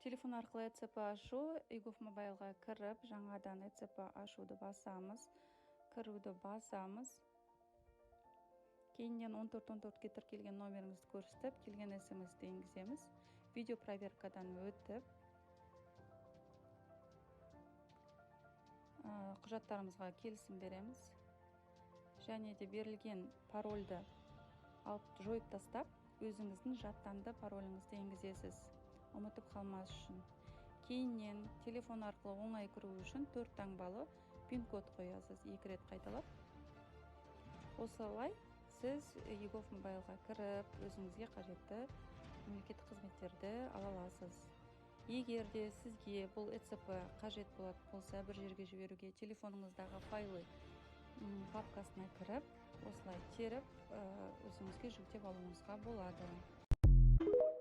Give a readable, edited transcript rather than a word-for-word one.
Телефон арқылы ECP ашу, eGov Mobile'ға кіріп, жаңадан ECP ашуды басамыз. Кіруді басамыз. Кейіннен 1414-ке тіркелген номеріңізді көрсетіп, келген SMS-ді енгіземіз. Видео проверкадан өтіп, құжаттарымызға келісім береміз. Және де берілген парольді алып жойып тастап, өзіңіздің жаттанды пароліңізді енгізесіз. Ұмытып қалмас үшін. Кейіннен телефон арқылы оңай кіру үшін 4 таңбалы пин-код қоясыз, 2 рет қайталап. Осылай сіз eGov Mobile'ға кіріп, өзіңізге қажетті мемлекеттік қызметтерді ала аласыз. Егер де сізге бұл ECP қажет болса, бір жерге жіберуге телефоныңыздағы файлы папкасына кіріп, осылай теріп, өзіңізге жүктеп алуыңызға болады.